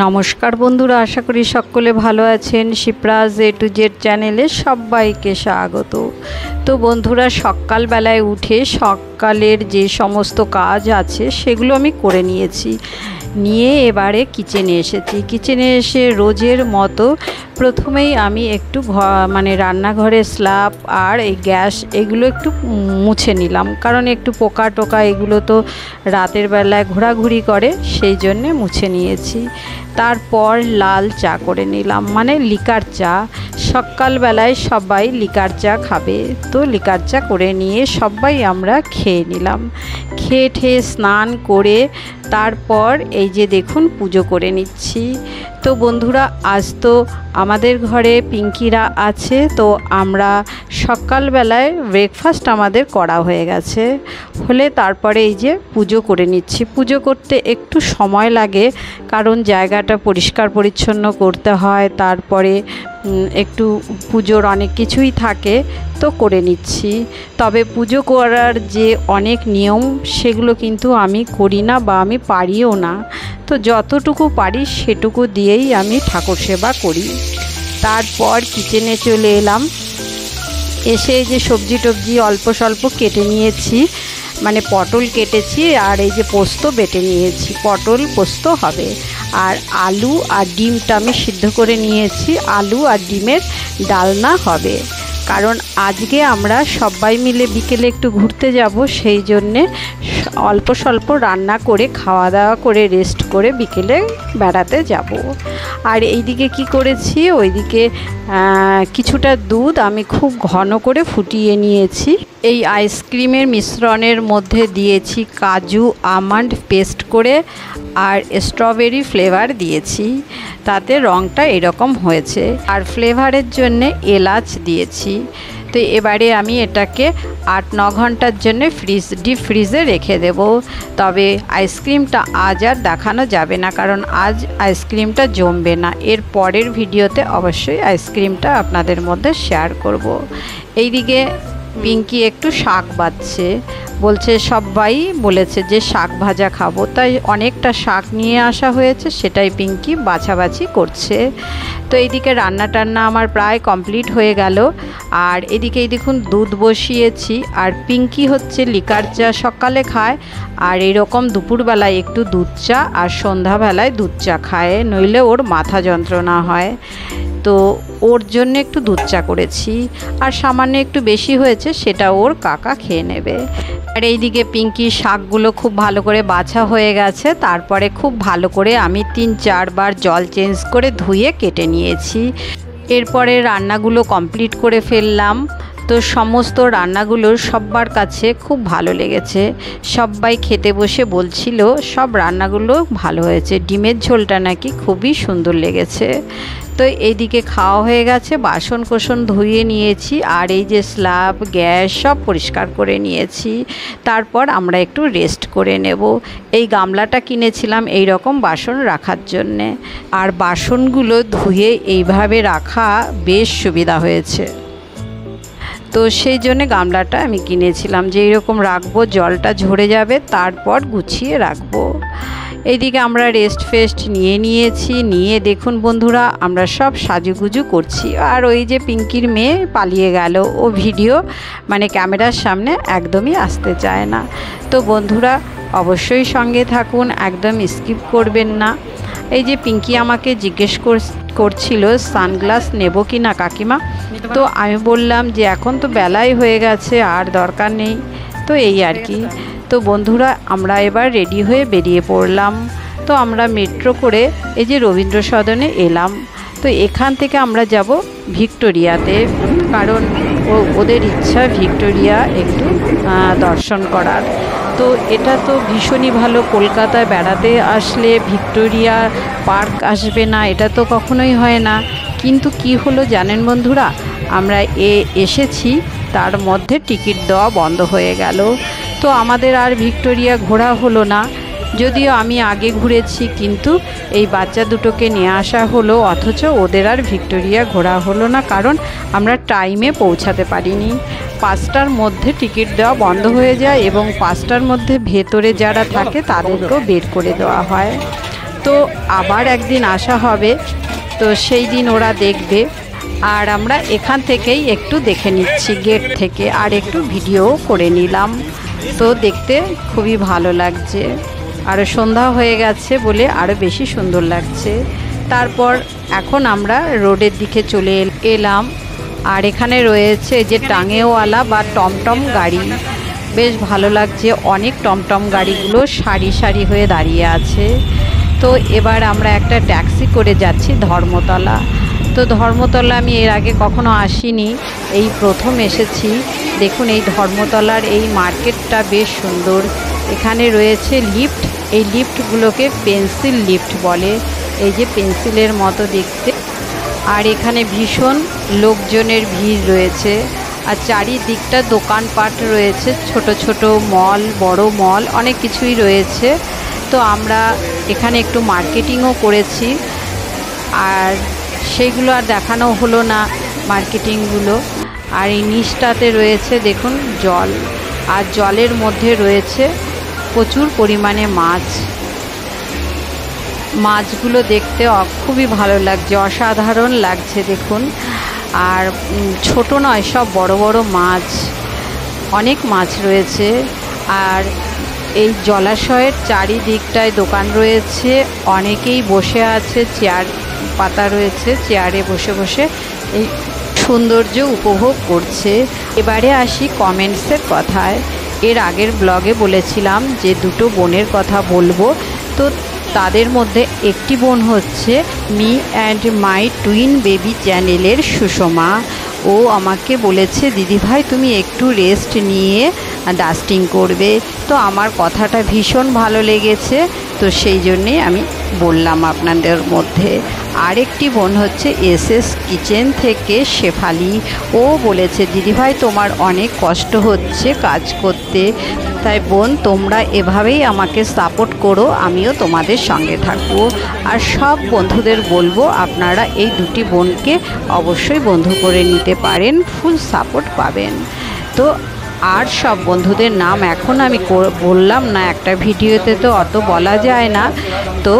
নমস্কার বন্ধুরা, আশা করি সকলে ভালো আছেন। শিপ্রাজ এ টু জেড চ্যানেলে সবাইকে স্বাগত। তো বন্ধুরা, সকালবেলায় উঠে সকালের যে সমস্ত কাজ আছে সেগুলো আমি করে নিয়ে এবারে কিচেনে এসেছি। কিচেনে এসে রোজের মতো প্রথমেই আমি একটু রান্নাঘরের স্ল্যাব আর এই গ্যাস এগুলো একটু মুছে নিলাম, কারণ একটু পোকা টোকা এগুলো তো রাতের বেলায় ঘোরাঘুরি করে, সেই জন্যে মুছে নিয়েছি। তারপর লাল চা করে নিলাম, মানে লিকার চা। সকালবেলায় সবাই লিকার চা খাবে, তো লিকার চা করে নিয়ে সবাই আমরা খেয়ে নিলাম। খেয়ে স্নান করে তারপর এই যে দেখুন পুজো করে নিচ্ছি। তো বন্ধুরা, আজ তো আমাদের ঘরে পিঙ্কিরা আছে, তো আমরা সকালবেলায় ব্রেকফাস্ট আমাদের করা হয়ে গেছে হলে তারপরে এই যে পুজো করে নিচ্ছি। পুজো করতে একটু সময় লাগে, কারণ জায়গাটা পরিষ্কার পরিচ্ছন্ন করতে হয়, তারপরে একটু পুজোর অনেক কিছুই থাকে, তো করে নিচ্ছি। তবে পুজো করার যে অনেক নিয়ম সেগুলো কিন্তু আমি করি না বা আমি পারিও না, তো যতটুকু পারি সেটুকু দিয়েই আমি ঠাকুর সেবা করি। তারপর কিচেনে চলে এলাম, এসে যে সবজি টবজি অল্প স্বল্প কেটে নিয়েছি, মানে পটল কেটেছি আর এই যে পোস্ত বেটে নিয়েছি, পটল পোস্ত হবে। আর আলু আর ডিমটা আমি সিদ্ধ করে নিয়েছি, আলু আর ডিমের ডালনা হবে। কারণ আজকে আমরা সবাই মিলে বিকেলে একটু ঘুরতে যাব, সেই জন্যে অল্প স্বল্প রান্না করে খাওয়া দাওয়া করে রেস্ট করে বিকেলে বেড়াতে যাব। আর এইদিকে কি করেছি, ওইদিকে কিছুটা দুধ আমি খুব ঘন করে ফুটিয়ে নিয়েছি। এই আইসক্রিমের মিশ্রণের মধ্যে দিয়েছি কাজু আমন্ড পেস্ট করে আর স্ট্রবেরি ফ্লেভার দিয়েছি, তাতে রঙটা এরকম হয়েছে। আর ফ্লেভারের জন্যে এলাচ দিয়েছি। তো এবারে আমি এটাকে 8-9 ঘন্টার জন্য ডিপ ফ্রিজে রেখে দেব। তবে আইসক্রিমটা আজ আর দেখানো যাবে না, কারণ আজ আইসক্রিমটা জমবে না। এর পরের ভিডিওতে অবশ্যই আইসক্রিমটা আপনাদের মধ্যে শেয়ার করব। এইদিকে পিঙ্কি একটু শাক বাছছে, বলছে সবাই বলেছে যে শাক ভাজা খাবো, তাই অনেকটা শাক নিয়ে আসা হয়েছে, সেটাই পিঙ্কি বাছাবাছি করছে। তো এইদিকে রান্না টান্না আমার প্রায় কমপ্লিট হয়ে গেল। আর এদিকে এই দেখুন দুধ বসিয়েছি, আর পিঙ্কি হচ্ছে লিকার চা সকালে খায়, আর এরকম দুপুরবেলায় একটু দুধ চা আর সন্ধ্যাবেলায় দুধ চা খায়, নইলে ওর মাথা যন্ত্রণা হয়। তো ওর জন্য একটু দুধ চা করেছি, আর সামান্য একটু বেশি হয়েছে সেটা ওর কাকা খেয়ে নেবে। আর এইদিকে পিঙ্কি শাকগুলো খুব ভালো করে বাছা হয়ে গেছে, তারপরে খুব ভালো করে আমি 3-4 বার জল চেঞ্জ করে ধুয়ে কেটে নিয়েছি। এরপরে রান্নাগুলো কমপ্লিট করে ফেললাম। তো সমস্ত রান্নাগুলো সবার কাছে খুব ভালো লেগেছে, সবাই খেতে বসে বলছিল সব রান্নাগুলো ভালো হয়েছে, ডিমের ঝোলটা নাকি খুবই সুন্দর লেগেছে। তো এইদিকে খাওয়া হয়ে গেছে, বাসন কোসন ধুয়ে নিয়েছি, আর এই যে স্ল্যাব গ্যাস সব পরিষ্কার করে নিয়েছি। তারপর আমরা একটু রেস্ট করে নেব। এই গামলাটা কিনেছিলাম এই রকম বাসন রাখার জন্যে, আর বাসনগুলো ধুয়ে এইভাবে রাখা বেশ সুবিধা হয়েছে। তো সেই জন্যে গামলাটা আমি কিনেছিলাম, যে এইরকম রাখবো, জলটা ঝরে যাবে, তারপর গুছিয়ে রাখবো। এইদিকে আমরা রেস্ট ফেস্ট নিয়েছি, নিয়ে দেখুন বন্ধুরা আমরা সব সাজুগুজু করছি। আর ওই যে পিঙ্কির মেয়ে পালিয়ে গেল, ও ভিডিও ক্যামেরার সামনে একদমই আসতে চায় না। তো বন্ধুরা অবশ্যই সঙ্গে থাকুন, একদম স্কিপ করবেন না। এই যে পিঙ্কি আমাকে জিজ্ঞেস করছিল সানগ্লাস নেব কি না কাকিমা, তো আমি বললাম যে এখন তো বেলাই হয়ে গেছে, আর দরকার নেই। তো এই আর কি। তো বন্ধুরা আমরা এবার রেডি হয়ে বেরিয়ে পড়লাম। তো আমরা মেট্রো করে এই যে রবীন্দ্র সদনে এলাম। তো এখান থেকে আমরা যাব ভিক্টোরিয়াতে, কারণ ওদের ইচ্ছা ভিক্টোরিয়া একটু দর্শন করার। তো এটা তো ভীষণই ভালো, কলকাতায় বেড়াতে আসলে ভিক্টোরিয়া পার্ক আসবে না, এটা তো কখনোই হয় না। কিন্তু কি হলো জানেন বন্ধুরা, আমরা এসেছি, তার মধ্যে টিকিট দেওয়া বন্ধ হয়ে গেল। তো আমাদের আর ভিক্টোরিয়া ঘোরা হলো না। যদিও আমি আগে ঘুরেছি, কিন্তু এই বাচ্চা দুটোকে নিয়ে আসা হলো, অথচ ওদের আর ভিক্টোরিয়া ঘোরা হলো না, কারণ আমরা টাইমে পৌঁছাতে পারিনি। 5টার মধ্যে টিকিট দেওয়া বন্ধ হয়ে যায় এবং 5টার মধ্যে ভেতরে যারা থাকে তাদেরকেও বের করে দেওয়া হয়। তো আবার একদিন আসা হবে, তো সেই দিন ওরা দেখবে। আর আমরা এখান থেকেই একটু দেখে নিচ্ছি গেট থেকে, আর একটু ভিডিও করে নিলাম। তো দেখতে খুবই ভালো লাগছে, আরও সন্ধ্যা হয়ে গেছে বলে আরও বেশি সুন্দর লাগছে। তারপর এখন আমরা রোডের দিকে চলে এলাম। আর এখানে রয়েছে যে টাঙেওয়ালা বা টমটম গাড়ি, বেশ ভালো লাগছে। অনেক টমটম গাড়িগুলো সারি সারি হয়ে দাঁড়িয়ে আছে। তো এবার আমরা একটা ট্যাক্সি করে যাচ্ছি ধর্মতলা। তো ধর্মতলা আমি এর আগে কখনো আসিনি, এই প্রথম এসেছি। দেখুন এই ধর্মতলার এই মার্কেটটা বেশ সুন্দর। এখানে রয়েছে লিফট, এই লিফটগুলোকে পেন্সিল লিফট বলে, এই যে পেন্সিলের মতো দেখতে। আর এখানে ভীষণ লোকজনের ভিড় রয়েছে, আর চারিদিকটা দোকানপাট রয়েছে, ছোট ছোট মল, বড় মল, অনেক কিছুই রয়েছে। তো আমরা এখানে একটু মার্কেটিংও করেছি, আর সেইগুলো আর দেখানো হলো না মার্কেটিংগুলো। আর এই নিচটাতে রয়েছে দেখুন জল, আর জলের মধ্যে রয়েছে প্রচুর পরিমাণে মাছ। মাছগুলো দেখতে খুবই ভালো লাগছে, অসাধারণ লাগছে দেখুন। আর ছোট নয়, সব বড় বড় মাছ, অনেক মাছ রয়েছে। আর এই জলাশয়ের চারিদিকটায় দোকান রয়েছে, অনেকেই বসে আছে, চেয়ার পাতা রয়েছে, চেয়ারে বসে বসে এই সৌন্দর্য উপভোগ করছে। এবারে আসি কমেন্টসের কথায়। এর আগের ব্লগে বলেছিলাম যে দুটো বোনের কথা বলবো, তো তাদের মধ্যে একটি বোন হচ্ছে me and my twin baby চ্যানেলের সুষমা। ও আমাকে বলেছে দিদিভাই তুমি একটু রেস্ট নিয়ে ডাস্টিং করবে। তো আমার কথাটা ভীষণ ভালো লেগেছে, তো সেই জন্যেই আমি বললাম আপনাদের মধ্যে। আরেকটি বোন হচ্ছে এসএস কিচেন থেকে শেফালি। ও বলেছে দিদিভাই তোমার অনেক কষ্ট হচ্ছে কাজ করতে, তাই বোন তোমরা এভাবেই আমাকে সাপোর্ট করো, আমিও তোমাদের সঙ্গে থাকবো। আর সব বন্ধুদের বলবো আপনারা এই দুটি বোনকে অবশ্যই বন্ধু করে নিতে পারেন, ফুল সাপোর্ট পাবেন। তো আর সব বন্ধুদের নাম এখন আমি বললাম না, একটা ভিডিওতে তো অত বলা যায় না। তো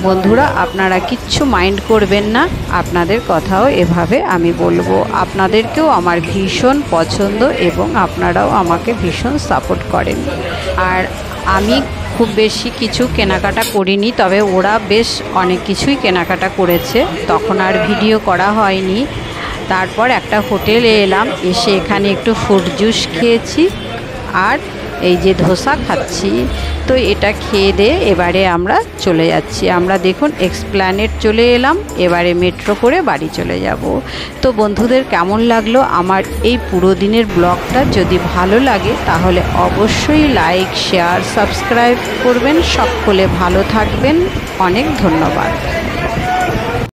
বন্ধুরা আপনারা কিচ্ছু মাইন্ড করবেন না, আপনাদের কথাও এভাবে আমি বলবো। আপনাদেরকেও আমার ভীষণ পছন্দ এবং আপনারাও আমাকে ভীষণ সাপোর্ট করেন। আর আমি খুব বেশি কিছু কেনাকাটা করিনি, তবে ওরা বেশ অনেক কিছুই কেনাকাটা করেছে, তখন আর ভিডিও করা হয়নি। তারপর একটা হোটেলে এলাম, এসে এখানে একটু ফ্রুট জুস খেয়েছি আর এই যে ধোসা খাচ্ছি। তো এটা খেয়ে দিয়ে এবারে আমরা চলে যাচ্ছি। আমরা দেখুন এক্সপ্ল্যানেড চলে এলাম, এবারে মেট্রো করে বাড়ি চলে যাব। তো বন্ধুদের কেমন লাগলো আমার এই পুরো দিনের ব্লগটা? যদি ভালো লাগে তাহলে অবশ্যই লাইক, শেয়ার, সাবস্ক্রাইব করবেন। সকলে ভালো থাকবেন, অনেক ধন্যবাদ।